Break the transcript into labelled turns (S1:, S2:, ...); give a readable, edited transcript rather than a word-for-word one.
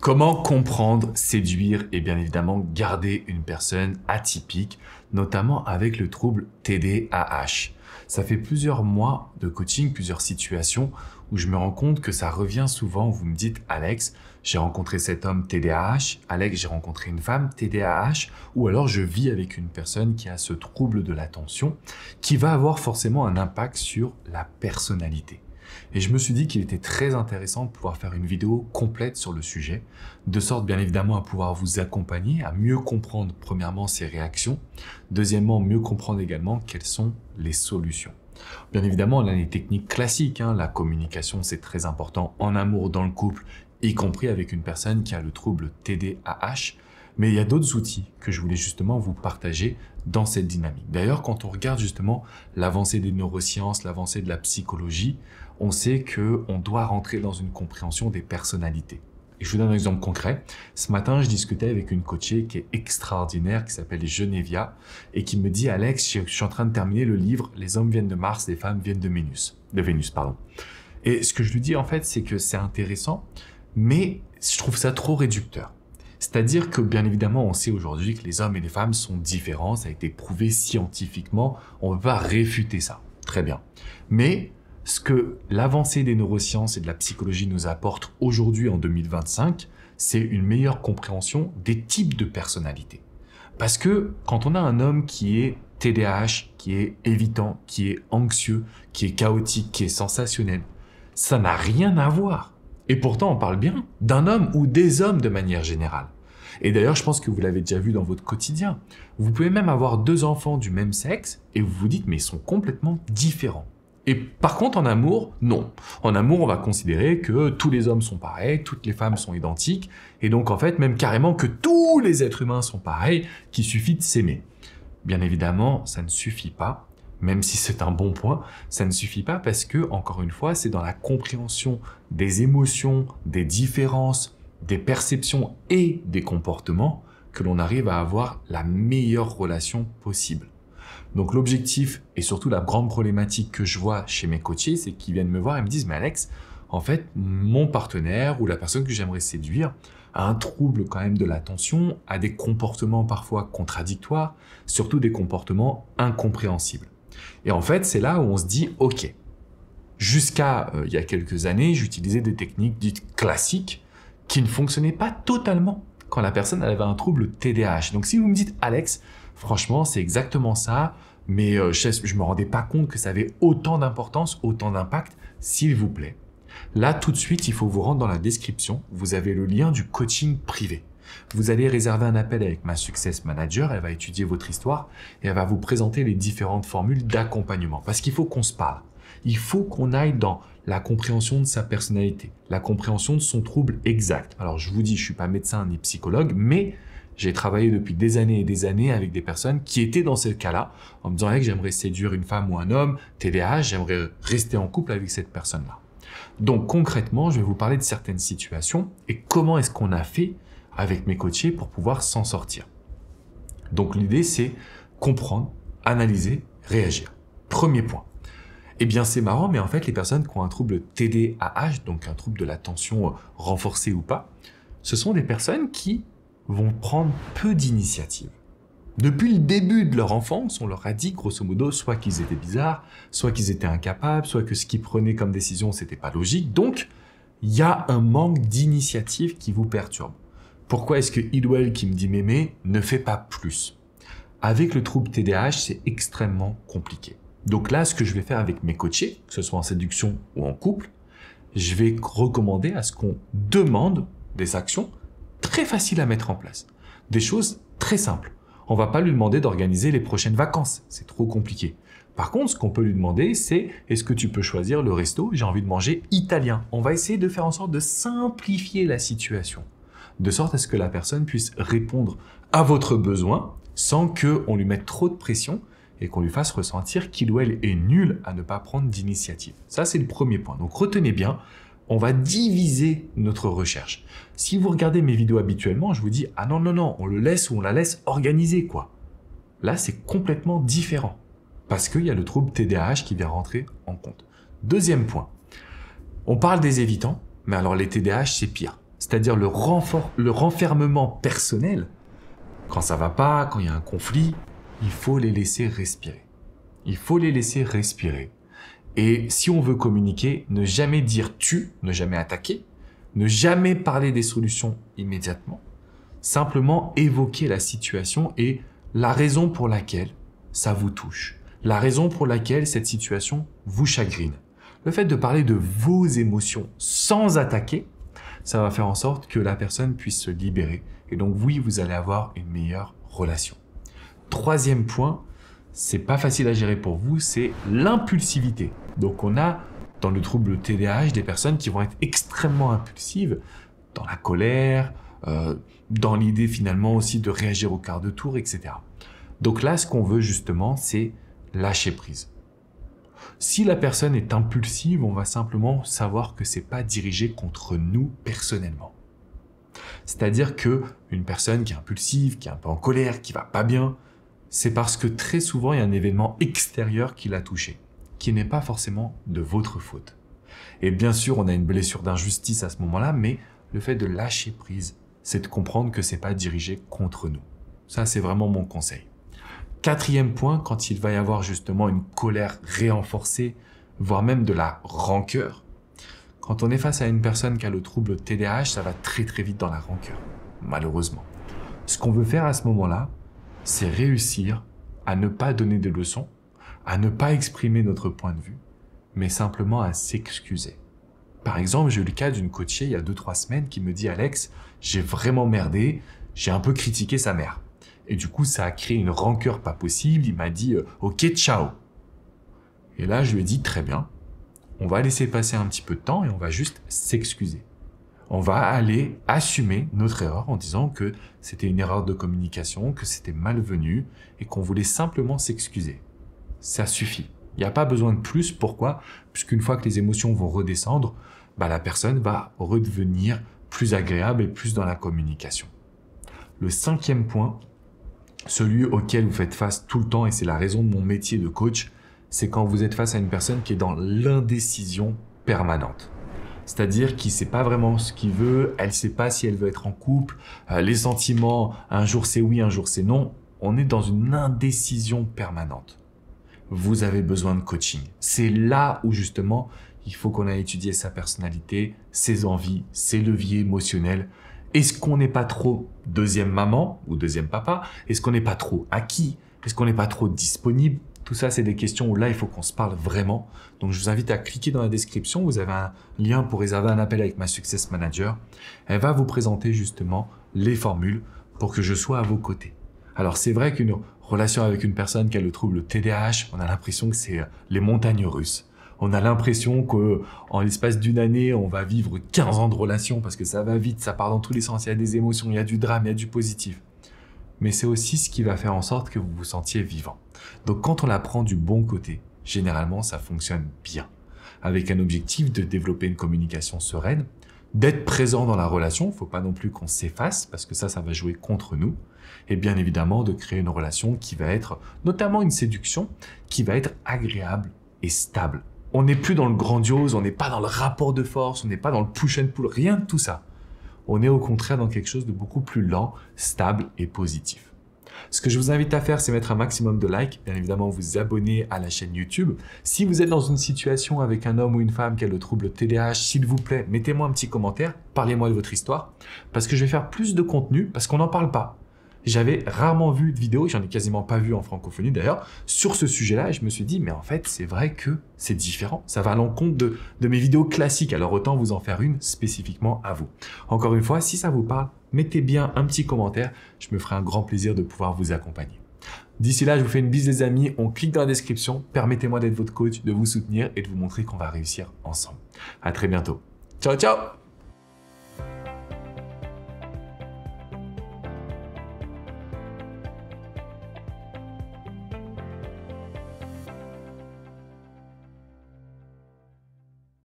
S1: Comment comprendre, séduire et bien évidemment garder une personne atypique, notamment avec le trouble TDAH. Ça fait plusieurs mois de coaching, plusieurs situations où je me rends compte que ça revient souvent. Vous me dites, Alex, j'ai rencontré cet homme TDAH, Alex, j'ai rencontré une femme TDAH, ou alors je vis avec une personne qui a ce trouble de l'attention qui va avoir forcément un impact sur la personnalité. Et je me suis dit qu'il était très intéressant de pouvoir faire une vidéo complète sur le sujet, de sorte bien évidemment à pouvoir vous accompagner, à mieux comprendre premièrement ces réactions, deuxièmement mieux comprendre également quelles sont les solutions. Bien évidemment, on a les techniques classiques, la communication c'est très important en amour, dans le couple, y compris avec une personne qui a le trouble TDAH, mais il y a d'autres outils que je voulais justement vous partager dans cette dynamique. D'ailleurs, quand on regarde justement l'avancée des neurosciences, l'avancée de la psychologie, on sait qu'on doit rentrer dans une compréhension des personnalités. Et je vous donne un exemple concret. Ce matin, je discutais avec une coachée qui est extraordinaire, qui s'appelle Genevia, et qui me dit, Alex, je suis en train de terminer le livre « Les hommes viennent de Mars, les femmes viennent de Vénus ». Et ce que je lui dis, en fait, c'est que c'est intéressant, mais je trouve ça trop réducteur. C'est-à-dire que, bien évidemment, on sait aujourd'hui que les hommes et les femmes sont différents, ça a été prouvé scientifiquement, on ne peut pas réfuter ça. Très bien. Mais ce que l'avancée des neurosciences et de la psychologie nous apporte aujourd'hui en 2025, c'est une meilleure compréhension des types de personnalités. Parce que quand on a un homme qui est TDAH, qui est évitant, qui est anxieux, qui est chaotique, qui est sensationnel, ça n'a rien à voir. Et pourtant, on parle bien d'un homme ou des hommes de manière générale. Et d'ailleurs, je pense que vous l'avez déjà vu dans votre quotidien. Vous pouvez même avoir deux enfants du même sexe et vous vous dites, mais ils sont complètement différents. Et par contre, en amour, non. En amour, on va considérer que tous les hommes sont pareils, toutes les femmes sont identiques, et donc en fait, même carrément que tous les êtres humains sont pareils, qu'il suffit de s'aimer. Bien évidemment, ça ne suffit pas, même si c'est un bon point, ça ne suffit pas parce que, encore une fois, c'est dans la compréhension des émotions, des différences, des perceptions et des comportements que l'on arrive à avoir la meilleure relation possible. Donc l'objectif et surtout la grande problématique que je vois chez mes coachés, c'est qu'ils viennent me voir et me disent « Mais Alex, en fait, mon partenaire ou la personne que j'aimerais séduire a un trouble quand même de l'attention, a des comportements parfois contradictoires, surtout des comportements incompréhensibles. » Et en fait, c'est là où on se dit « Ok, jusqu'à il y a quelques années, j'utilisais des techniques dites classiques qui ne fonctionnaient pas totalement quand la personne avait un trouble TDAH. » Donc si vous me dites « Alex, franchement, c'est exactement ça, mais je ne me rendais pas compte que ça avait autant d'importance, autant d'impact, s'il vous plaît. » Là, tout de suite, il faut vous rendre dans la description. Vous avez le lien du coaching privé. Vous allez réserver un appel avec ma Success Manager. Elle va étudier votre histoire et elle va vous présenter les différentes formules d'accompagnement. Parce qu'il faut qu'on se parle. Il faut qu'on aille dans la compréhension de sa personnalité, la compréhension de son trouble exact. Alors, je vous dis, je ne suis pas médecin ni psychologue, mais j'ai travaillé depuis des années et des années avec des personnes qui étaient dans ce cas-là, en me disant que j'aimerais séduire une femme ou un homme, TDAH, j'aimerais rester en couple avec cette personne-là. Donc concrètement, je vais vous parler de certaines situations et comment est-ce qu'on a fait avec mes coachés pour pouvoir s'en sortir. Donc l'idée, c'est comprendre, analyser, réagir. Premier point. Eh bien, c'est marrant, mais en fait, les personnes qui ont un trouble TDAH, donc un trouble de l'attention renforcé ou pas, ce sont des personnes qui vont prendre peu d'initiatives. Depuis le début de leur enfance, on leur a dit grosso modo soit qu'ils étaient bizarres, soit qu'ils étaient incapables, soit que ce qu'ils prenaient comme décision, c'était pas logique. Donc, il y a un manque d'initiative qui vous perturbe. Pourquoi est-ce que Idwell qui me dit mémé ne fait pas plus? Avec le trouble TDAH, c'est extrêmement compliqué. Donc là, ce que je vais faire avec mes coachés, que ce soit en séduction ou en couple, je vais recommander à ce qu'on demande des actions très faciles à mettre en place. Des choses très simples. On va pas lui demander d'organiser les prochaines vacances. C'est trop compliqué. Par contre, ce qu'on peut lui demander, c'est est-ce que tu peux choisir le resto? J'ai envie de manger italien. On va essayer de faire en sorte de simplifier la situation. De sorte à ce que la personne puisse répondre à votre besoin sans qu'on lui mette trop de pression et qu'on lui fasse ressentir qu'il ou elle est nul à ne pas prendre d'initiative. Ça, c'est le premier point. Donc, retenez bien, on va diviser notre recherche. Si vous regardez mes vidéos habituellement, je vous dis « Ah non, non, non, on le laisse ou on la laisse organiser, quoi. » Là, c'est complètement différent parce qu'il y a le trouble TDAH qui vient rentrer en compte. Deuxième point, on parle des évitants, mais alors les TDAH, c'est pire. c'est-à-dire le renfermement personnel, quand ça va pas, quand il y a un conflit, il faut les laisser respirer. Il faut les laisser respirer. Et si on veut communiquer, ne jamais dire tu, ne jamais attaquer, ne jamais parler des solutions immédiatement, simplement évoquer la situation et la raison pour laquelle ça vous touche, la raison pour laquelle cette situation vous chagrine. Le fait de parler de vos émotions sans attaquer, ça va faire en sorte que la personne puisse se libérer. Et donc oui, vous allez avoir une meilleure relation. Troisième point, c'est pas facile à gérer pour vous, c'est l'impulsivité. Donc on a dans le trouble TDAH des personnes qui vont être extrêmement impulsives dans la colère, dans l'idée finalement aussi de réagir au quart de tour, etc. Donc là, ce qu'on veut justement, c'est lâcher prise. Si la personne est impulsive, on va simplement savoir que c'est pas dirigé contre nous personnellement. C'est-à-dire que une personne qui est impulsive, qui est un peu en colère, qui va pas bien, c'est parce que très souvent il y a un événement extérieur qui l'a touché, qui n'est pas forcément de votre faute. Et bien sûr, on a une blessure d'injustice à ce moment-là, mais le fait de lâcher prise, c'est de comprendre que c'est pas dirigé contre nous. Ça, c'est vraiment mon conseil. Quatrième point, quand il va y avoir justement une colère renforcée, voire même de la rancœur, quand on est face à une personne qui a le trouble TDAH, ça va très très vite dans la rancœur, malheureusement. Ce qu'on veut faire à ce moment-là, c'est réussir à ne pas donner de leçons, à ne pas exprimer notre point de vue, mais simplement à s'excuser. Par exemple, j'ai eu le cas d'une coachée il y a 2-3 semaines qui me dit « Alex, j'ai vraiment merdé, j'ai un peu critiqué sa mère. » Et du coup, ça a créé une rancœur pas possible. Il m'a dit « Ok, ciao ». Et là, je lui ai dit « Très bien, on va laisser passer un petit peu de temps et on va juste s'excuser. On va aller assumer notre erreur en disant que c'était une erreur de communication, que c'était malvenu et qu'on voulait simplement s'excuser. Ça suffit. Il n'y a pas besoin de plus. Pourquoi? Puisqu'une fois que les émotions vont redescendre, la personne va redevenir plus agréable et plus dans la communication. Le cinquième point, celui auquel vous faites face tout le temps, et c'est la raison de mon métier de coach, c'est quand vous êtes face à une personne qui est dans l'indécision permanente. C'est-à-dire qu'il ne sait pas vraiment ce qu'il veut, elle ne sait pas si elle veut être en couple, les sentiments, un jour c'est oui, un jour c'est non. On est dans une indécision permanente. Vous avez besoin de coaching. C'est là où justement, il faut qu'on ait étudié sa personnalité, ses envies, ses leviers émotionnels. Est-ce qu'on n'est pas trop deuxième maman ou deuxième papa? Est-ce qu'on n'est pas trop acquis? Est-ce qu'on n'est pas trop disponible? Tout ça, c'est des questions où là, il faut qu'on se parle vraiment. Donc, je vous invite à cliquer dans la description. Vous avez un lien pour réserver un appel avec ma Success Manager. Elle va vous présenter justement les formules pour que je sois à vos côtés. Alors, c'est vrai qu'une relation avec une personne qui a le trouble TDAH, on a l'impression que c'est les montagnes russes. On a l'impression qu'en l'espace d'une année, on va vivre 15 ans de relation parce que ça va vite, ça part dans tous les sens, il y a des émotions, il y a du drame, il y a du positif. Mais c'est aussi ce qui va faire en sorte que vous vous sentiez vivant. Donc quand on la prend du bon côté, généralement ça fonctionne bien. Avec un objectif de développer une communication sereine, d'être présent dans la relation, il ne faut pas non plus qu'on s'efface parce que ça va jouer contre nous. Et bien évidemment de créer une relation qui va être, notamment une séduction, qui va être agréable et stable. On n'est plus dans le grandiose, on n'est pas dans le rapport de force, on n'est pas dans le push and pull, rien de tout ça. On est au contraire dans quelque chose de beaucoup plus lent, stable et positif. Ce que je vous invite à faire, c'est mettre un maximum de likes, bien évidemment vous abonner à la chaîne YouTube. Si vous êtes dans une situation avec un homme ou une femme qui a le trouble TDAH, s'il vous plaît, mettez-moi un petit commentaire, parlez-moi de votre histoire, parce que je vais faire plus de contenu, parce qu'on n'en parle pas. J'avais rarement vu de vidéo, j'en ai quasiment pas vu en francophonie d'ailleurs, sur ce sujet-là, et je me suis dit, mais en fait, c'est vrai que c'est différent. Ça va à l'encontre de mes vidéos classiques, alors autant vous en faire une spécifiquement à vous. Encore une fois, si ça vous parle, mettez bien un petit commentaire, je me ferai un grand plaisir de pouvoir vous accompagner. D'ici là, je vous fais une bise les amis, on clique dans la description, permettez-moi d'être votre coach, de vous soutenir et de vous montrer qu'on va réussir ensemble. À très bientôt. Ciao, ciao!